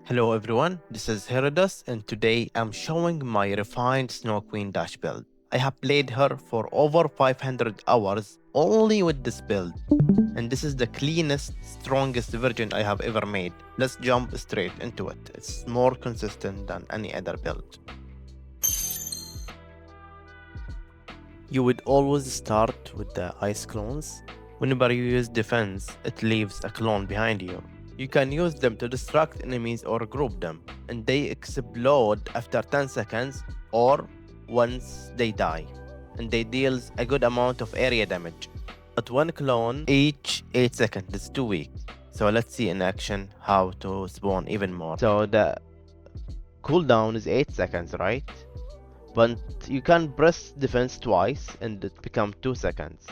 Hello everyone, this is Herodos and today I'm showing my refined Snow Queen Dash build. I have played her for over 500 hours only with this build, and this is the cleanest, strongest version I have ever made. Let's jump straight into it. It's more consistent than any other build. You would always start with the ice clones. Whenever you use defense, it leaves a clone behind you. You can use them to distract enemies or group them, and they explode after 10 seconds or once they die, and they deals a good amount of area damage. But one clone each 8 seconds is too weak. So let's see in action how to spawn even more. So the cooldown is 8 seconds, right? But you can press defense twice and it become 2 seconds.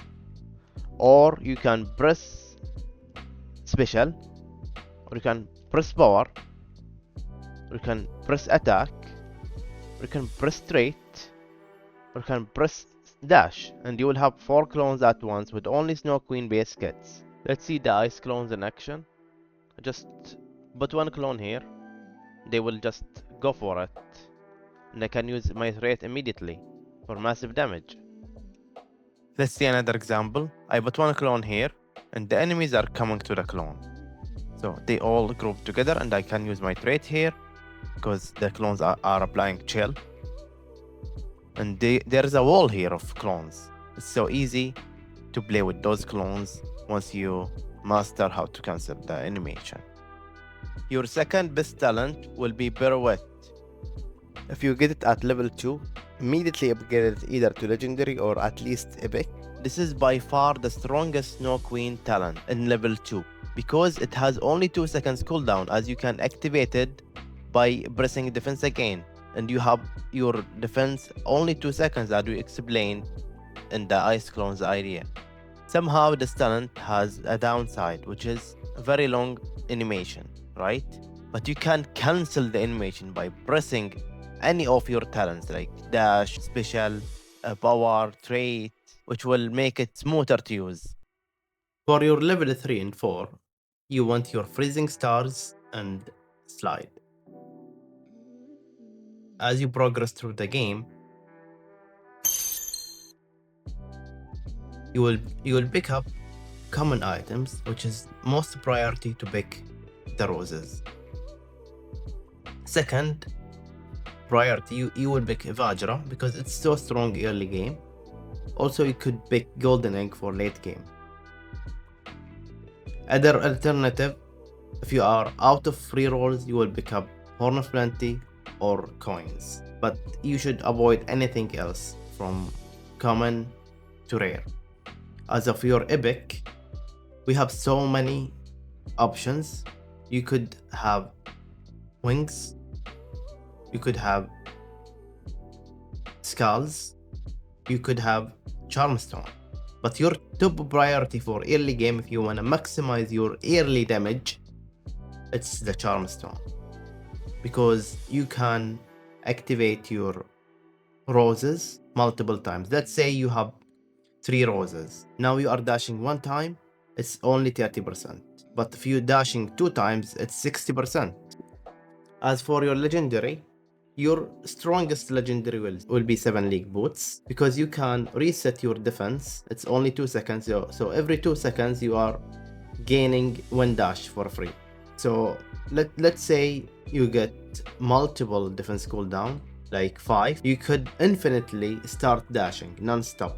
Or you can press special, or you can press power, or you can press attack, or you can press straight, or you can press dash, and you will have 4 clones at once with only Snow Queen base kits. Let's see the ice clones in action. Just put one clone here, they will just go for it, and I can use my rate immediately for massive damage. Let's see another example. I put one clone here, and the enemies are coming to the clone. So they all group together, and I can use my trait here, because the clones are applying chill. And there's a wall here of clones. It's so easy to play with those clones once you master how to cancel the animation. Your second best talent will be Pirouette. If you get it at level 2, immediately upgrade it either to legendary or at least epic. This is by far the strongest Snow Queen talent in level 2 because it has only 2 seconds cooldown, as you can activate it by pressing defense again, and you have your defense only 2 seconds, as we explained in the ice clones idea. Somehow this talent has a downside, which is a very long animation, right? But you can cancel the animation by pressing any of your talents like dash, special, power, trait, which will make it smoother to use. For your level 3 and 4, you want your freezing stars and slide. As you progress through the game, you will pick up common items, which is most priority to pick the roses. Second priority, you will pick Vajra because it's so strong early game. Also, you could pick Golden Egg for late game. Other alternative, if you are out of free rolls, you will pick up Horn of Plenty or coins. But you should avoid anything else from common to rare. As of your epic, we have so many options. You could have wings, you could have skulls, you could have charmstone. But your top priority for early game, if you want to maximize your early damage, it's the charmstone, because you can activate your roses multiple times. Let's say you have 3 roses. Now you are dashing 1 time, it's only 30%. But if you dashing 2 times, it's 60%. As for your legendary, your strongest legendary will be 7 League Boots, because you can reset your defense. It's only 2 seconds, so every 2 seconds you are gaining 1 dash for free. So let's say you get multiple defense cooldown, like 5, you could infinitely start dashing non-stop.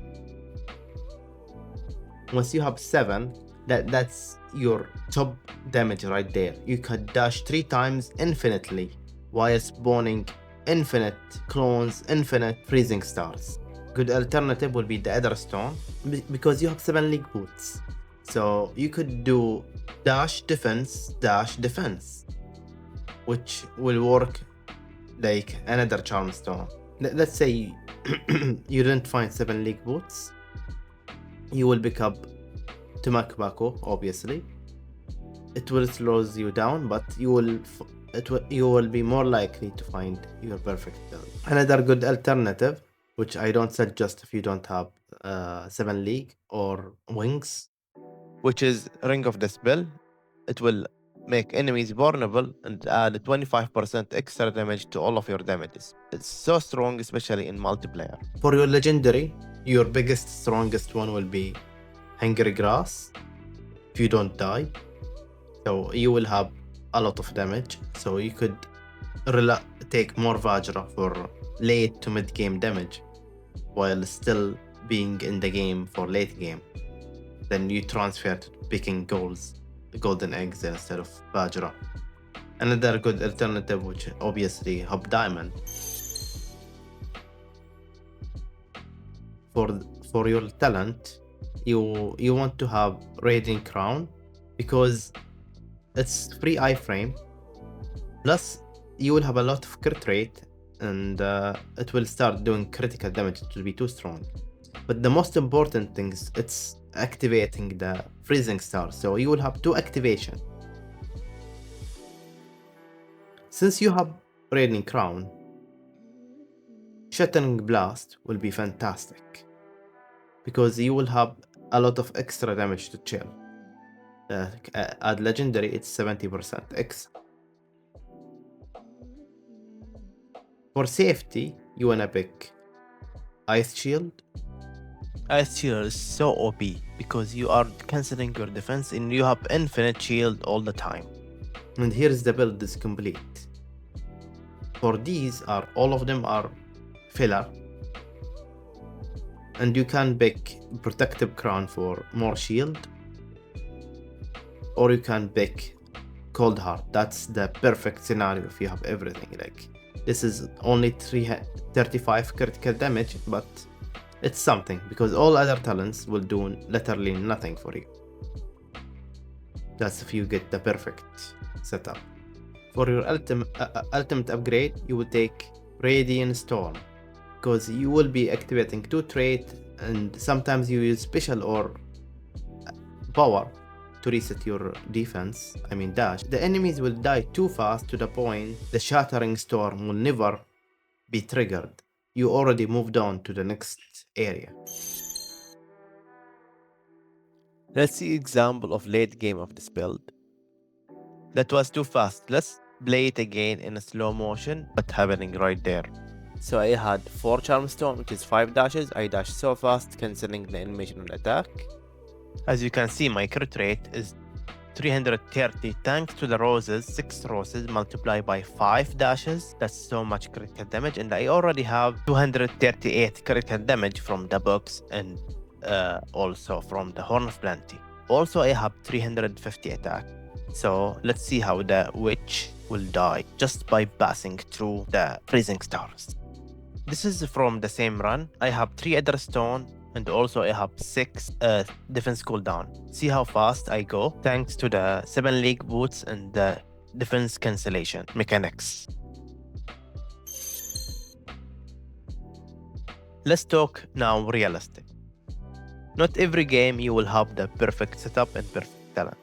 Once you have 7, that's your top damage right there. You could dash 3 times infinitely while spawning infinite clones, infinite freezing stars. Good alternative will be the Ether Stone, because you have 7 League Boots. So you could do dash defense, which will work like another charm stone. Let's say you didn't find 7 League Boots, you will pick up Tumakbako, obviously. It will slow you down, but you will be more likely to find your perfect build. Another good alternative, which I don't suggest if you don't have 7 League or Wings, which is Ring of the Spell. It will make enemies vulnerable, and add 25% extra damage to all of your damages. It's so strong, especially in multiplayer. For your legendary, your biggest, strongest one will be Hungry Grass. If you don't die, so you will have a lot of damage. So you could take more Vajra for late to mid game damage, while still being in the game for late game. Then you transfer to picking golden eggs instead of Vajra. Another good alternative, which obviously Hub Diamond. For your talent, you want to have Radiant Crown because it's free iframe. Plus, you will have a lot of crit rate, and it will start doing critical damage. It will be too strong. But the most important thing is it's activating the freezing star. So you will have 2 activation. Since you have Radiant Crown, Shattering Blast will be fantastic because you will have a lot of extra damage to chill. At legendary, it's 70% extra. For safety, you wanna pick Ice Shield. Ice Shield is so OP because you are cancelling your defense and you have infinite shield all the time. And here's the build is complete. For these, all of them are filler. And you can pick Protective Crown for more shield. Or you can pick Cold Heart. That's the perfect scenario if you have everything. Like, this is only 35 critical damage, but it's something because all other talents will do literally nothing for you. That's if you get the perfect setup. For your ultimate upgrade, you will take Radiant Storm because you will be activating 2 traits, and sometimes you use special or power to reset your defense, dash. The enemies will die too fast to the point the Shattering Storm will never be triggered. You already moved on to the next area. Let's see example of late game of this build. That was too fast. Let's play it again in a slow motion, but happening right there. So I had 4 Charm Stone, which is 5 dashes. I dashed so fast, cancelling the animation on attack. As you can see, my crit rate is 330 thanks to the roses. 6 roses multiplied by 5 dashes. That's so much critical damage, and I already have 238 critical damage from the box and also from the Horn of Plenty. Also, I have 350 attack. So let's see how the witch will die just by passing through the freezing stars. This is from the same run. I have 3 Ether Stone, and also I have 6 defense cooldown. See how fast I go thanks to the 7 league boots and the defense cancellation mechanics. Let's talk now realistic. Not every game you will have the perfect setup and perfect talent.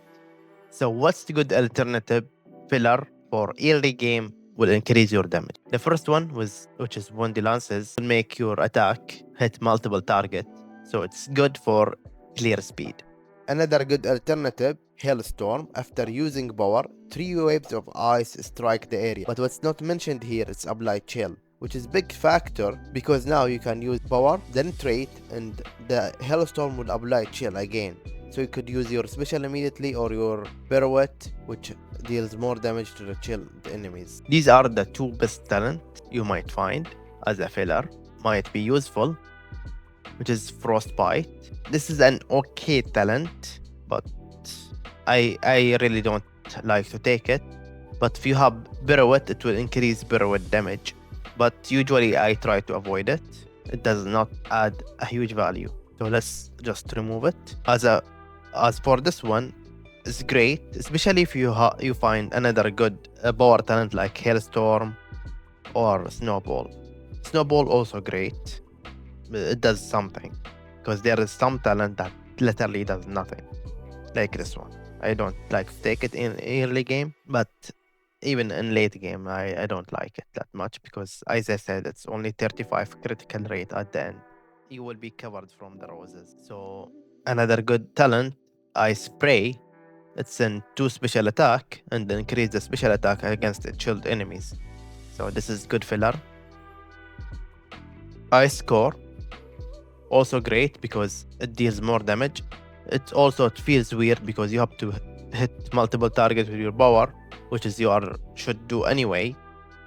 So what's the good alternative filler for early game will increase your damage? The first one which is Woundy Lances, will make your attack hit multiple targets. So it's good for clear speed. Another good alternative, Hailstorm. After using power, 3 waves of ice strike the area. But what's not mentioned here is Apply Chill, which is big factor because now you can use power, then trait, and the Hailstorm will apply Chill again. So you could use your special immediately or your pirouette, which deals more damage to the chilled enemies. These are the 2 best talents you might find as a filler. Might be useful, which is Frostbite. This is an okay talent, but I really don't like to take it. But if you have pirouette, it will increase pirouette damage. But usually I try to avoid it. It does not add a huge value. So let's just remove it. As for this one, it's great, especially if you find another good power talent like Hailstorm or Snowball. Snowball also great. It does something because there is some talent that literally does nothing, like this one. I don't like to take it in early game, but even in late game, I don't like it that much because, as I said, it's only 35 critical rate at the end. You will be covered from the roses. So another good talent, I Spray. It's in 2 special attack and increase the special attack against shield enemies. So this is good filler. Ice Core, also great because it deals more damage. It feels weird because you have to hit multiple targets with your power, which is should do anyway.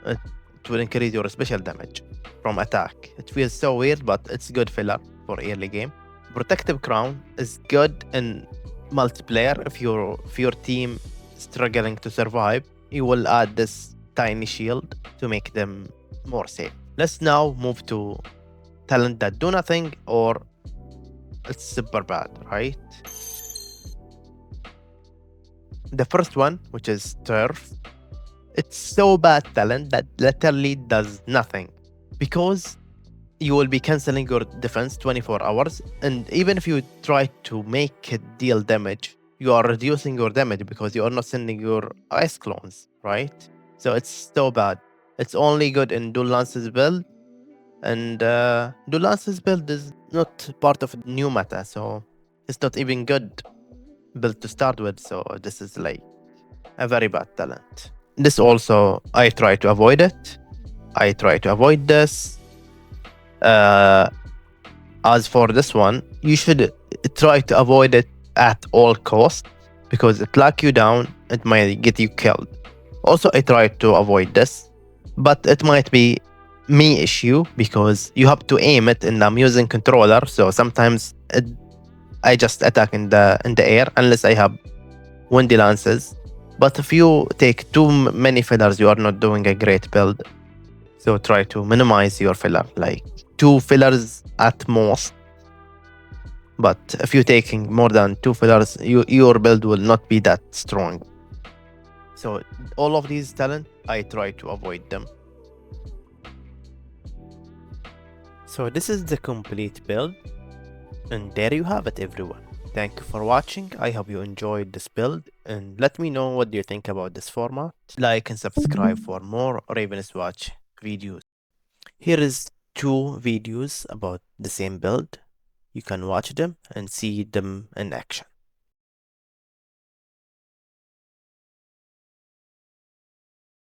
It will increase your special damage from attack. It feels so weird, but it's good filler for early game. Protective Crown is good in multiplayer. If your team struggling to survive, you will add this tiny shield to make them more safe. Let's now move to talent that do nothing or it's super bad, right? The first one, which is Turf, it's so bad talent that literally does nothing because you will be canceling your defense 24 hours, and even if you try to make it deal damage, you are reducing your damage because you are not sending your ice clones, right? So it's so bad. It's only good in Dual Lance's build, and Dual Lance's build is not part of new meta, so it's not even good build to start with, so this is like a very bad talent. This also, I try to avoid it. I try to avoid this. As for this one, you should try to avoid it at all costs because it lock you down, it might get you killed. Also, I try to avoid this, but it might be me issue because you have to aim it and I'm using controller, so sometimes I just attack in the air unless I have windy lances. But if you take too many fillers, you are not doing a great build. So try to minimize your filler, like 2 fillers at most. But if you're taking more than 2 fillers, your build will not be that strong. So all of these talents, I try to avoid them. So this is the complete build. And there you have it, everyone. Thank you for watching. I hope you enjoyed this build and let me know what do you think about this format. Like and subscribe for more Ravenswatch videos. Here is 2 videos about the same build. You can watch them and see them in action.